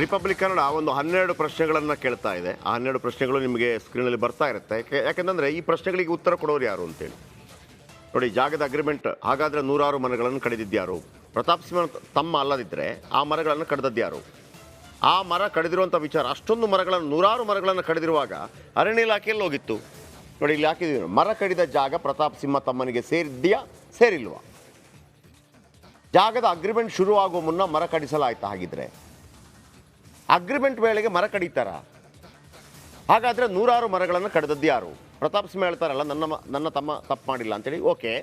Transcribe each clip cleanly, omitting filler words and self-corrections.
Republic Kannada ಒಂದು 12 ಪ್ರಶ್ನೆಗಳನ್ನು ಕೇಳ್ತಾ ಇದೆ. ಆ 12 ಪ್ರಶ್ನೆಗಳು ನಿಮಗೆ ಸ್ಕ್ರೀನಲ್ಲಿ ಬರ್ತಾ ಇರುತ್ತೆ. ಯಾಕೆಂದರೆ ಈ ಪ್ರಶ್ನೆಗಳಿಗೆ ಉತ್ತರ ಕೊಡೋರು ಯಾರು ಅಂತೇಳಿ ನೋಡಿ. ಜಾಗದ ಅಗ್ರಿಮೆಂಟ್ ಹಾಗಾದರೆ 100 ಮರಗಳನ್ನು ಕಡಿದಿದ್ಯಾರು? ಪ್ರತಾಪ್ ಸಿಂಹ ತಮ್ಮ ಅಲ್ಲದಿದ್ದರೆ ಆ ಮರಗಳನ್ನು ಕಡಿದದ್ಯಾರು? ಆ ಮರ ಕಡಿದಿರುವಂಥ ವಿಚಾರ, ಅಷ್ಟೊಂದು ಮರಗಳನ್ನು 100 ಮರಗಳನ್ನು ಕಡಿದಿರುವಾಗ ಅರಣ್ಯ ಇಲಾಖೆಯಲ್ಲಿ ಹೋಗಿತ್ತು ನೋಡಿ. ಇಲ್ಲಿ ಹಾಕಿದ್ದೀವಿ, ಮರ ಕಡಿದ ಜಾಗ ಪ್ರತಾಪ್ ಸಿಂಹ ತಮ್ಮನಿಗೆ ಸೇರಿದೆಯಾ ಸೇರಿಲ್ವಾ? ಜಾಗದ ಅಗ್ರಿಮೆಂಟ್ ಶುರುವಾಗುವ ಮುನ್ನ ಮರ ಕಡಿಸಲಾಯ್ತಾ? ಹಾಗಿದ್ರೆ ಅಗ್ರಿಮೆಂಟ್ ವೇಳೆಗೆ ಮರ ಕಡಿತಾರ? ಹಾಗಾದರೆ 100 ಮರಗಳನ್ನು ಕಡಿದದ್ದು ಯಾರು? ಪ್ರತಾಪ್ ಸಿಂಹ ಹೇಳ್ತಾರಲ್ಲ, ನನ್ನ ತಮ್ಮ ತಪ್ಪು ಮಾಡಿಲ್ಲ ಅಂತೇಳಿ. ಓಕೆ,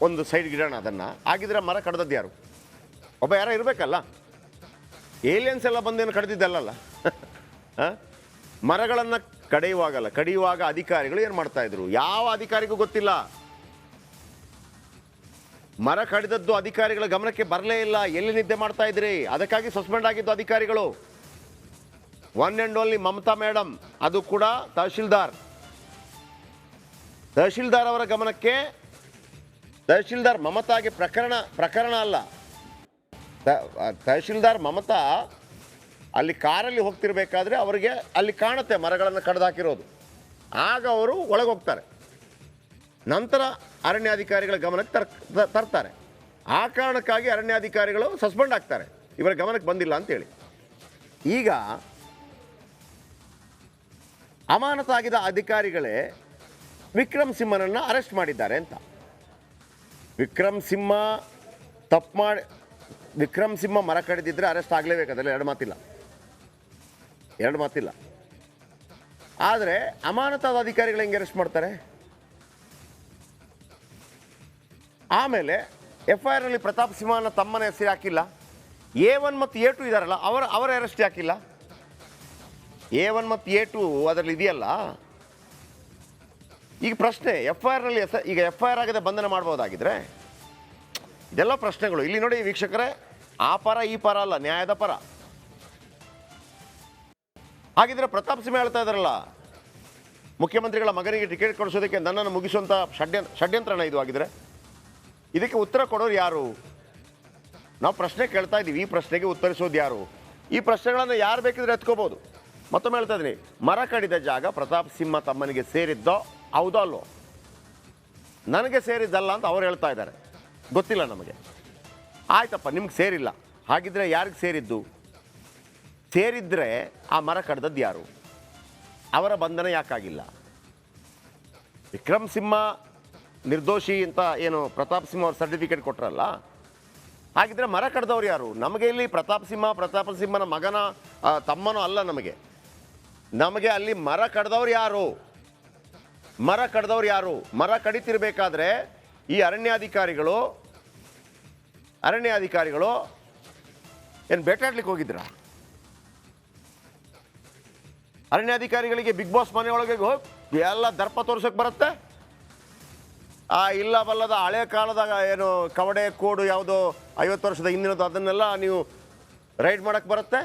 ಒಂದು ಸೈಡ್ ಗಿಡೋಣ ಅದನ್ನು. ಆಗಿದ್ರೆ ಮರ ಕಡ್ದದ್ದು ಯಾರು? ಒಬ್ಬ ಯಾರೋ ಇರಬೇಕಲ್ಲ. ಏಲಿಯನ್ಸ್ ಎಲ್ಲ ಬಂದೇನು ಕಡ್ದಿದ್ದಲ್ಲ. ಮರಗಳನ್ನು ಕಡಿಯುವಾಗ ಅಧಿಕಾರಿಗಳು ಏನು ಮಾಡ್ತಾಯಿದ್ರು? ಯಾವ ಅಧಿಕಾರಿಗೂ ಗೊತ್ತಿಲ್ಲ. ಮರ ಕಡಿದದ್ದು ಅಧಿಕಾರಿಗಳ ಗಮನಕ್ಕೆ ಬರಲೇ ಇಲ್ಲ. ಎಲ್ಲಿ ನಿದ್ದೆ ಮಾಡ್ತಾ ಇದ್ರಿ? ಅದಕ್ಕಾಗಿ ಸಸ್ಪೆಂಡ್ ಆಗಿದ್ದು ಅಧಿಕಾರಿಗಳು. One and only Mamata madam, ಅದು ಕೂಡ ತಹಶೀಲ್ದಾರ್ ಅವರ ಗಮನಕ್ಕೆ. ತಹಶೀಲ್ದಾರ್ ಮಮತಾಗೆ ಪ್ರಕರಣ ಅಲ್ಲ. ತಹಶೀಲ್ದಾರ್ ಮಮತಾ ಅಲ್ಲಿ ಕಾರಲ್ಲಿ ಹೋಗ್ತಿರ್ಬೇಕಾದ್ರೆ ಅವರಿಗೆ ಅಲ್ಲಿ ಕಾಣುತ್ತೆ ಮರಗಳನ್ನು ಕಡ್ದಾಕಿರೋದು. ಆಗ ಅವರು ಒಳಗೆ ಹೋಗ್ತಾರೆ. ನಂತರ ಅರಣ್ಯಾಧಿಕಾರಿಗಳ ಗಮನಕ್ಕೆ ತರ್ತಾರೆ. ಆ ಕಾರಣಕ್ಕಾಗಿ ಅರಣ್ಯಾಧಿಕಾರಿಗಳು ಸಸ್ಪೆಂಡ್ ಆಗ್ತಾರೆ, ಇವರ ಗಮನಕ್ಕೆ ಬಂದಿಲ್ಲ ಅಂತೇಳಿ. ಈಗ ಅಮಾನತಾಗಿದ್ದ ಅಧಿಕಾರಿಗಳೇ ವಿಕ್ರಮ್ ಸಿಂಹನನ್ನು ಅರೆಸ್ಟ್ ಮಾಡಿದ್ದಾರೆ ಅಂತ. ವಿಕ್ರಮ್ ಸಿಂಹ ಮರ ಕಡಿದಿದ್ರೆ ಅರೆಸ್ಟ್ ಆಗಲೇಬೇಕು, ಅದರಲ್ಲಿ ಎರಡು ಮಾತಿಲ್ಲ. ಆದರೆ ಅಮಾನತಾದ ಅಧಿಕಾರಿಗಳು ಹೆಂಗೆ ಅರೆಸ್ಟ್ ಮಾಡ್ತಾರೆ? ಆಮೇಲೆ FIR ನಲ್ಲಿ ಪ್ರತಾಪ್ ಸಿಂಹನ ತಮ್ಮನ ಹೆಸರು ಹಾಕಿಲ್ಲ. A1 ಮತ್ತು A2 ಇದ್ದಾರಲ್ಲ, ಅವರ ಅರೆಸ್ಟ್ ಹಾಕಿಲ್ಲ. A1 ಮತ್ತು A2 ಅದರಲ್ಲಿ ಇದೆಯಲ್ಲ. ಈಗ ಪ್ರಶ್ನೆ, FIR ನಲ್ಲಿ ಈಗ FIR ಆಗದೆ ಬಂಧನ ಮಾಡ್ಬೋದಾಗಿದ್ರೆ? ಇದೆಲ್ಲ ಪ್ರಶ್ನೆಗಳು. ಇಲ್ಲಿ ನೋಡಿ ವೀಕ್ಷಕರೇ, ಆ ಪರ ಈ ಪರ ಅಲ್ಲ, ನ್ಯಾಯದ ಪರ. ಹಾಗಿದ್ರೆ ಪ್ರತಾಪ್ ಸಿಂಹ ಹೇಳ್ತಾ ಇದ್ದಾರಲ್ಲ, ಮುಖ್ಯಮಂತ್ರಿಗಳ ಮಗನಿಗೆ ಟಿಕೆಟ್ ಕೊಡಿಸೋದಕ್ಕೆ ನನ್ನನ್ನು ಮುಗಿಸುವಂಥ ಷಡ್ಯಂತ್ರನ ಇದು ಆಗಿದ್ರೆ ಇದಕ್ಕೆ ಉತ್ತರ ಕೊಡೋರು ಯಾರು? ನಾವು ಪ್ರಶ್ನೆ ಕೇಳ್ತಾ ಇದ್ದೀವಿ, ಈ ಪ್ರಶ್ನೆಗೆ ಉತ್ತರಿಸೋದು ಯಾರು? ಈ ಪ್ರಶ್ನೆಗಳನ್ನು ಯಾರು ಬೇಕಿದ್ರೆ ಎತ್ಕೋಬೋದು. ಮತ್ತೊಮ್ಮೆ ಹೇಳ್ತಾ ಇದ್ದೀನಿ, ಮರ ಕಡಿದ ಜಾಗ ಪ್ರತಾಪ್ ಸಿಂಹ ತಮ್ಮನಿಗೆ ಸೇರಿದ್ದೋ ಹೌದೋ ಅಲ್ಲೋ? ನನಗೆ ಸೇರಿದ್ದಲ್ಲ ಅಂತ ಅವ್ರು ಹೇಳ್ತಾ ಇದ್ದಾರೆ. ಗೊತ್ತಿಲ್ಲ ನಮಗೆ. ಆಯ್ತಪ್ಪ, ನಿಮ್ಗೆ ಸೇರಿಲ್ಲ. ಹಾಗಿದ್ರೆ ಯಾರಿಗೆ ಸೇರಿದ್ದು? ಸೇರಿದ್ರೆ ಆ ಮರ ಕಡ್ದದ್ದು ಯಾರು? ಅವರ ಬಂಧನ ಯಾಕಾಗಿಲ್ಲ? ವಿಕ್ರಮ್ ಸಿಂಹ ನಿರ್ದೋಷಿ ಅಂತ ಏನು ಪ್ರತಾಪ್ ಸಿಂಹ ಅವ್ರ ಸರ್ಟಿಫಿಕೇಟ್ ಕೊಟ್ಟರಲ್ಲ, ಹಾಗಿದ್ರೆ ಮರ ಕಡ್ದವ್ರು ಯಾರು? ನಮಗೆ ಇಲ್ಲಿ ಪ್ರತಾಪ್ ಸಿಂಹನ ಮಗನ ತಮ್ಮನೂ ಅಲ್ಲ. ನಮಗೆ ಅಲ್ಲಿ ಮರ ಕಡ್ದವ್ರು ಯಾರು? ಮರ ಕಡಿತಿರ್ಬೇಕಾದ್ರೆ ಈ ಅರಣ್ಯಾಧಿಕಾರಿಗಳು ಏನು ಬೇಟಾಡ್ಲಿಕ್ಕೆ ಹೋಗಿದ್ರ? ಅರಣ್ಯಾಧಿಕಾರಿಗಳಿಗೆ ಬಿಗ್ ಬಾಸ್ ಮನೆಯೊಳಗೆ ಹೋಗಿ ಎಲ್ಲ ದರ್ಪ ತೋರ್ಸೋಕೆ ಬರುತ್ತೆ? ಇಲ್ಲ ಬಲ್ಲದ ಹಳೆ ಕಾಲದಾಗ ಏನು ಕವಡೆ ಕೋಡು ಯಾವುದೋ 50 ವರ್ಷದ ಹಿಂದಿನದು ಅದನ್ನೆಲ್ಲ ನೀವು ರೈಡ್ ಮಾಡೋಕ್ಕೆ ಬರುತ್ತೆ?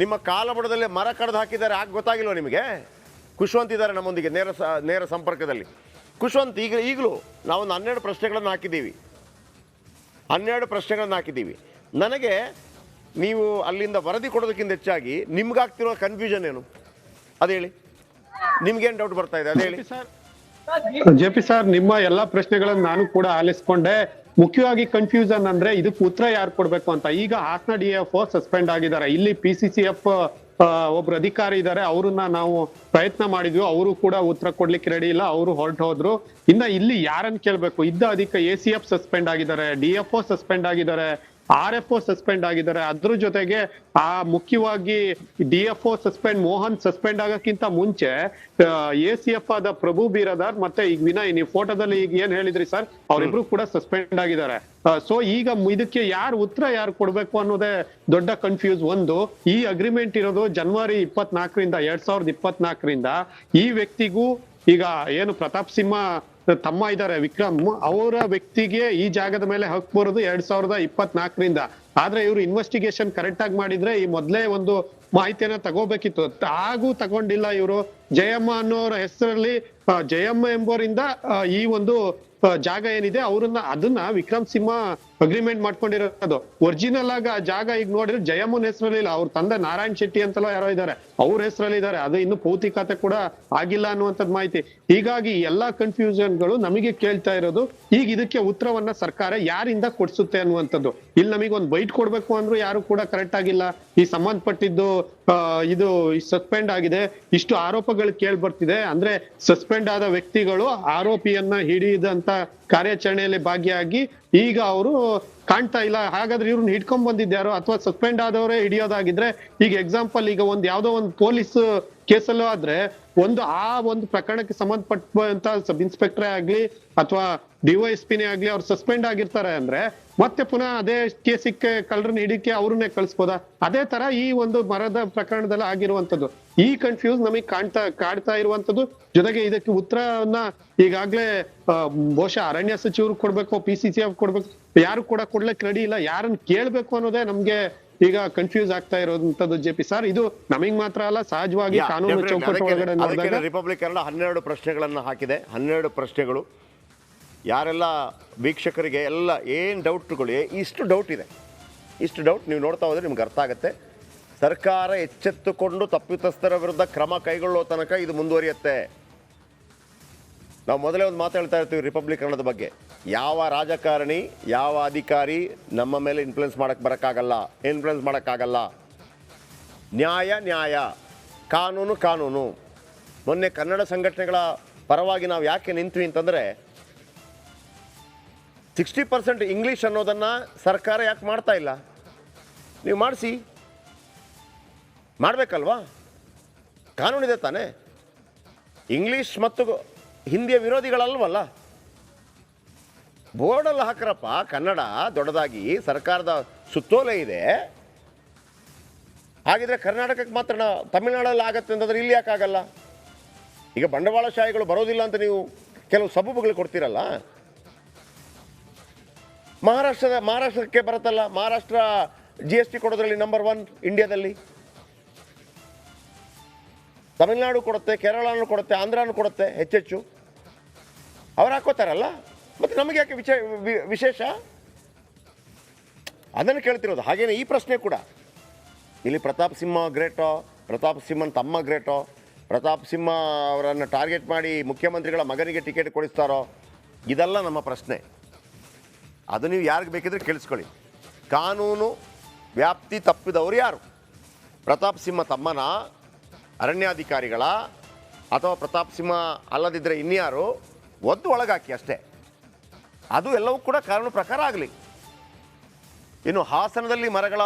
ನಿಮ್ಮ ಕಾಲಬುಡದಲ್ಲಿ ಮರ ಕಡ್ದು ಹಾಕಿದ್ದಾರೆ, ಆಗ ಗೊತ್ತಾಗಿಲ್ವ ನಿಮಗೆ? ಖುಷ್ವಂತ್ ಇದ್ದಾರೆ ನಮ್ಮೊಂದಿಗೆ ನೇರ ಸಂಪರ್ಕದಲ್ಲಿ. ಖುಷ್ವಂತ್, ಈಗಲೂ ನಾವೊಂದು 12 ಪ್ರಶ್ನೆಗಳನ್ನು ಹಾಕಿದ್ದೀವಿ. ನನಗೆ ನೀವು ಅಲ್ಲಿಂದ ವರದಿ ಕೊಡೋದಕ್ಕಿಂತ ಹೆಚ್ಚಾಗಿ ನಿಮ್ಗಾಗ್ತಿರೋ ಕನ್ಫ್ಯೂಷನ್ ಏನು ಅದು ಹೇಳಿ. ನಿಮ್ಗೇನು ಡೌಟ್ ಬರ್ತಾ ಇದೆ ಅದು ಹೇಳಿ. JP ಸರ್, ನಿಮ್ಮ ಎಲ್ಲಾ ಪ್ರಶ್ನೆಗಳನ್ನು ನಾನು ಕೂಡ ಆಲಿಸ್ಕೊಂಡೆ. ಮುಖ್ಯವಾಗಿ ಕನ್ಫ್ಯೂಷನ್ ಅಂದ್ರೆ ಇದಕ್ಕೆ ಉತ್ತರ ಯಾರು ಕೊಡ್ಬೇಕು ಅಂತ. ಈಗ ಹಾಸನ DFO ಸಸ್ಪೆಂಡ್ ಆಗಿದ್ದಾರೆ. ಇಲ್ಲಿ PCCF ಒಬ್ರು ಅಧಿಕಾರಿ ಇದ್ದಾರೆ, ಅವ್ರನ್ನ ನಾವು ಪ್ರಯತ್ನ ಮಾಡಿದ್ವಿ, ಅವರು ಕೂಡ ಉತ್ತರ ಕೊಡ್ಲಿಕ್ಕೆ ರೆಡಿ ಇಲ್ಲ, ಅವರು ಹೊರಟು ಹೋದ್ರು. ಇಲ್ಲಿ ಯಾರನ್ನ ಕೇಳ್ಬೇಕು? ACF ಸಸ್ಪೆಂಡ್ ಆಗಿದ್ದಾರೆ, DFO ಸಸ್ಪೆಂಡ್ ಆಗಿದ್ದಾರೆ, RFO ಸಸ್ಪೆಂಡ್ ಆಗಿದ್ದಾರೆ. ಅದ್ರ ಜೊತೆಗೆ ಮುಖ್ಯವಾಗಿ DFO ಮೋಹನ್ ಸಸ್ಪೆಂಡ್ ಆಗಕ್ಕಿಂತ ಮುಂಚೆ ACF ಆದ ಪ್ರಭು ಬೀರದಾರ್ ಮತ್ತೆ ಈಗ ವಿನಯ್, ನೀವು ಫೋಟೋದಲ್ಲಿ ಈಗ ಏನ್ ಹೇಳಿದ್ರಿ ಸರ್, ಅವರಿಬ್ರು ಕೂಡ ಸಸ್ಪೆಂಡ್ ಆಗಿದ್ದಾರೆ. ಸೊ ಈಗ ಇದಕ್ಕೆ ಉತ್ತರ ಯಾರು ಕೊಡ್ಬೇಕು ಅನ್ನೋದೇ ದೊಡ್ಡ ಕನ್ಫ್ಯೂಸ್. ಈ ಅಗ್ರಿಮೆಂಟ್ ಇರೋದು ಜನವರಿ 2024ರಿಂದ ಈ ವ್ಯಕ್ತಿಗೂ ಈಗ ಏನು ಪ್ರತಾಪ್ ಸಿಂಹ ತಮ್ಮ ಇದ್ದಾರೆ ವಿಕ್ರಮ್, ಅವರ ವ್ಯಕ್ತಿಗೆ ಈ ಜಾಗದ ಮೇಲೆ ಹಕ್ಕು ಬರೋದು 2024ರಿಂದ. ಆದ್ರೆ ಇವರು ಇನ್ವೆಸ್ಟಿಗೇಷನ್ ಕರೆಕ್ಟ್ ಆಗಿ ಮಾಡಿದ್ರೆ ಈ ಮೊದಲೇ ಒಂದು ಮಾಹಿತಿಯನ್ನ ತಗೋಬೇಕಿತ್ತು. ತಗೊಂಡಿಲ್ಲ ಇವರು. ಜಯಮ್ಮ ಅನ್ನೋರ ಹೆಸರಲ್ಲಿ ಜಯಮ್ಮ ಎಂಬುವರಿಂದ ಈ ಒಂದು ಜಾಗ ಏನಿದೆ ಅದನ್ನ ವಿಕ್ರಮ್ ಸಿಂಹ ಅಗ್ರಿಮೆಂಟ್ ಮಾಡ್ಕೊಂಡಿರೋದು. ಒರಿಜಿನಲ್ ಆಗಿ ಆ ಜಾಗ ಈಗ ನೋಡಿದ್ರೆ ಜಯಮ್ಮನ್ ಹೆಸರಲ್ಲಿ ಇಲ್ಲ, ಅವ್ರ ತಂದೆ ನಾರಾಯಣ್ ಶೆಟ್ಟಿ ಅಂತಲೋ ಯಾರೋ ಇದ್ದಾರೆ, ಅವ್ರ ಹೆಸರಲ್ಲಿ ಇದ್ದಾರೆ. ಅದು ಇನ್ನು ಪೂರ್ತಿ ಖಾತೆ ಕೂಡ ಆಗಿಲ್ಲ ಅನ್ನುವಂಥದ್ದು ಮಾಹಿತಿ. ಹೀಗಾಗಿ ಎಲ್ಲಾ ಕನ್ಫ್ಯೂಷನ್ಗಳು ನಮಗೆ ಕೇಳ್ತಾ ಇರೋದು, ಈಗ ಇದಕ್ಕೆ ಉತ್ತರವನ್ನ ಸರ್ಕಾರ ಯಾರಿಂದ ಕೊಡ್ಸುತ್ತೆ ಅನ್ನುವಂಥದ್ದು. ಇಲ್ಲಿ ನಮಗೆ ಒಂದು ಬೈಟ್ ಕೊಡ್ಬೇಕು ಅಂದ್ರೂ ಯಾರು ಕೂಡ ಕರೆಕ್ಟ್ ಆಗಿಲ್ಲ. ಈ ಸಂಬಂಧಪಟ್ಟಿದ್ದು ಇದು ಸಸ್ಪೆಂಡ್ ಆಗಿದೆ, ಇಷ್ಟು ಆರೋಪಗಳು ಕೇಳಿ ಬರ್ತಿದೆ ಅಂದ್ರೆ ಸಸ್ಪೆಂಡ್ ಆದ ವ್ಯಕ್ತಿಗಳು ಆರೋಪಿಯನ್ನ ಹಿಡಿದಂತ ಕಾರ್ಯಾಚರಣೆಯಲ್ಲಿ ಭಾಗಿಯಾಗಿ ಈಗ ಅವರು ಕಾಣ್ತಾ ಇಲ್ಲ. ಹಾಗಾದ್ರೆ ಇವ್ರನ್ನ ಹಿಡ್ಕೊಂಡ್ ಬಂದಿದ್ಯಾರೋ ಅಥವಾ ಸಸ್ಪೆಂಡ್ ಆದವರೇ ಹಿಡಿಯೋದಾಗಿದ್ರೆ, ಈಗ ಎಕ್ಸಾಂಪಲ್ ಈಗ ಯಾವ್ದೋ ಒಂದು ಪೊಲೀಸ್ ಕೇಸಲ್ಲೂ ಆದ್ರೆ ಒಂದು ಪ್ರಕರಣಕ್ಕೆ ಸಂಬಂಧಪಟ್ಟಂತ ಸಬ್ ಇನ್ಸ್ಪೆಕ್ಟರ್ ಆಗ್ಲಿ ಅಥವಾ ಡಿವೈಎಸ್ಪಿನೇ ಆಗ್ಲಿ ಅವ್ರು ಸಸ್ಪೆಂಡ್ ಆಗಿರ್ತಾರೆ ಅಂದ್ರೆ ಮತ್ತೆ ಪುನಃ ಅದೇ ಕೇಸಿಕ್ಕೆ ಕಳ್ಳರನ್ನ ಹಿಡಿಕೆ ಅವ್ರನ್ನೇ ಕಳಿಸ್ಬೋದಾ? ಅದೇ ತರ ಈ ಒಂದು ಮರದ ಪ್ರಕರಣದಲ್ಲಿ ಆಗಿರುವಂತದ್ದು. ಈ ಕನ್ಫ್ಯೂಸ್ ನಮಗೆ ಕಾಡ್ತಾ ಇರುವಂತದ್ದು. ಜೊತೆಗೆ ಇದಕ್ಕೆ ಉತ್ತರವನ್ನ ಈಗಾಗ್ಲೇ ಬಹುಶಃ ಅರಣ್ಯ ಸಚಿವರು ಕೊಡ್ಬೇಕು, PCCF ಕೊಡ್ಬೇಕು, ಯಾರು ಕೂಡ ಕೊಡ್ಲಿಕ್ಕೆ ರೆಡಿ ಇಲ್ಲ. ಯಾರನ್ನ ಕೇಳ್ಬೇಕು ಅನ್ನೋದೇ ನಮ್ಗೆ ಈಗ ಕನ್ಫ್ಯೂಸ್ ಆಗ್ತಾ ಇರೋದಂಥದ್ದು. JP ಸರ್, ಇದು ನಮಗ್ ಮಾತ್ರ ಅಲ್ಲ, ಸಹಜವಾಗಿ ಕಾನೂನು ಚೌಕಟ್ಟು ಒಳಗಡೆ ನೋಡಿದಾಗ ರಿಪಬ್ಲಿಕ್ ಕನ್ನಡ 12 ಪ್ರಶ್ನೆಗಳನ್ನ ಹಾಕಿದೆ. 12 ಪ್ರಶ್ನೆಗಳು ಯಾರೆಲ್ಲ ವೀಕ್ಷಕರಿಗೆ ಎಲ್ಲ ಏನು ಡೌಟ್ಗಳು, ಇಷ್ಟು ಡೌಟ್ ಇದೆ, ಇಷ್ಟು ಡೌಟ್ ನೀವು ನೋಡ್ತಾ ಹೋದ್ರೆ ನಿಮ್ಗೆ ಅರ್ಥ ಆಗುತ್ತೆ. ಸರ್ಕಾರ ಎಚ್ಚೆತ್ತುಕೊಂಡು ತಪ್ಪಿತಸ್ಥರ ವಿರುದ್ಧ ಕ್ರಮ ಕೈಗೊಳ್ಳೋ ತನಕ ಇದು ಮುಂದುವರಿಯುತ್ತೆ. ನಾವು ಮೊದಲೇ ಒಂದು ಮಾತು ಹೇಳ್ತಾ ಇರ್ತೀವಿ ರಿಪಬ್ಲಿಕ್ ಕನ್ನಡದ ಬಗ್ಗೆ, ಯಾವ ರಾಜಕಾರಣಿ ಯಾವ ಅಧಿಕಾರಿ ನಮ್ಮ ಮೇಲೆ ಇನ್ಫ್ಲುಯೆನ್ಸ್ ಮಾಡೋಕ್ಕಾಗಲ್ಲ. ನ್ಯಾಯ ನ್ಯಾಯ, ಕಾನೂನು ಕಾನೂನು. ಮೊನ್ನೆ ಕನ್ನಡ ಸಂಘಟನೆಗಳ ಪರವಾಗಿ ನಾವು ಯಾಕೆ ನಿಂತ್ವಿ ಅಂತಂದರೆ, 60% ಇಂಗ್ಲೀಷ್ ಅನ್ನೋದನ್ನು ಸರ್ಕಾರ ಯಾಕೆ ಮಾಡ್ತಾ ಇಲ್ಲ? ನೀವು ಮಾಡಿಸಿ, ಮಾಡಬೇಕಲ್ವಾ? ಕಾನೂನಿದೆ ತಾನೇ. ಇಂಗ್ಲೀಷ್ ಮತ್ತು ಹಿಂದಿಯ ವಿರೋಧಿಗಳಲ್ವಲ್ಲ. ಬೋರ್ಡಲ್ಲಿ ಹಾಕ್ರಪ್ಪ ಕನ್ನಡ ದೊಡ್ಡದಾಗಿ, ಸರ್ಕಾರದ ಸುತ್ತೋಲೆ ಇದೆ. ಹಾಗಿದ್ರೆ ಕರ್ನಾಟಕಕ್ಕೆ ಮಾತ್ರ ತಮಿಳುನಾಡಲ್ಲಿ ಆಗತ್ತೆ ಅಂತಂದ್ರೆ ಇಲ್ಲಿ ಯಾಕಾಗಲ್ಲ? ಈಗ ಬಂಡವಾಳಶಾಹಿಗಳು ಬರೋದಿಲ್ಲ ಅಂತ ನೀವು ಕೆಲವು ಸಬೂಬುಗಳು ಕೊಡ್ತೀರಲ್ಲ. ಮಹಾರಾಷ್ಟ್ರಕ್ಕೆ ಬರುತ್ತಲ್ಲ, ಮಹಾರಾಷ್ಟ್ರ GST ಕೊಡೋದ್ರಲ್ಲಿ ನಂಬರ್ 1 ಇಂಡಿಯಾದಲ್ಲಿ. ತಮಿಳುನಾಡು ಕೊಡುತ್ತೆ, ಕೇರಳನೂ ಕೊಡುತ್ತೆ, ಆಂಧ್ರನೂ ಕೊಡುತ್ತೆ ಹೆಚ್ಚೆಚ್ಚು. ಅವ್ರು ಹಾಕೋತಾರಲ್ಲ, ಮತ್ತು ನಮಗೆ ಯಾಕೆ ವಿಶೇಷ? ಅದನ್ನು ಕೇಳ್ತಿರೋದು. ಹಾಗೇನೆ ಈ ಪ್ರಶ್ನೆ ಕೂಡ, ಇಲ್ಲಿ ಪ್ರತಾಪ್ ಸಿಂಹ ಗ್ರೇಟೋ, ಪ್ರತಾಪ್ ಸಿಂಹನ್ ತಮ್ಮ ಗ್ರೇಟೋ, ಪ್ರತಾಪ್ ಸಿಂಹ ಅವರನ್ನು ಟಾರ್ಗೆಟ್ ಮಾಡಿ ಮುಖ್ಯಮಂತ್ರಿಗಳ ಮಗನಿಗೆ ಟಿಕೆಟ್ ಕೊಡಿಸ್ತಾರೋ, ಇದೆಲ್ಲ ನಮ್ಮ ಪ್ರಶ್ನೆ. ಅದು ನೀವು ಯಾರಿಗೆ ಬೇಕಿದ್ರೆ ಕೇಳಿಸ್ಕೊಳ್ಳಿ. ಕಾನೂನು ವ್ಯಾಪ್ತಿ ತಪ್ಪಿದವರು ಯಾರು? ಪ್ರತಾಪ್ ಸಿಂಹ ತಮ್ಮನ, ಅರಣ್ಯಾಧಿಕಾರಿಗಳ, ಅಥವಾ ಪ್ರತಾಪ್ ಸಿಂಹ ಅಲ್ಲದಿದ್ದರೆ ಇನ್ಯಾರು? ಒದ್ದು ಒಳಗಾಕಿ ಅಷ್ಟೇ. ಅದು ಎಲ್ಲವೂ ಕೂಡ ಕಾನೂನು ಪ್ರಕಾರ ಆಗಲಿ. ಇನ್ನು ಹಾಸನದಲ್ಲಿ ಮರಗಳ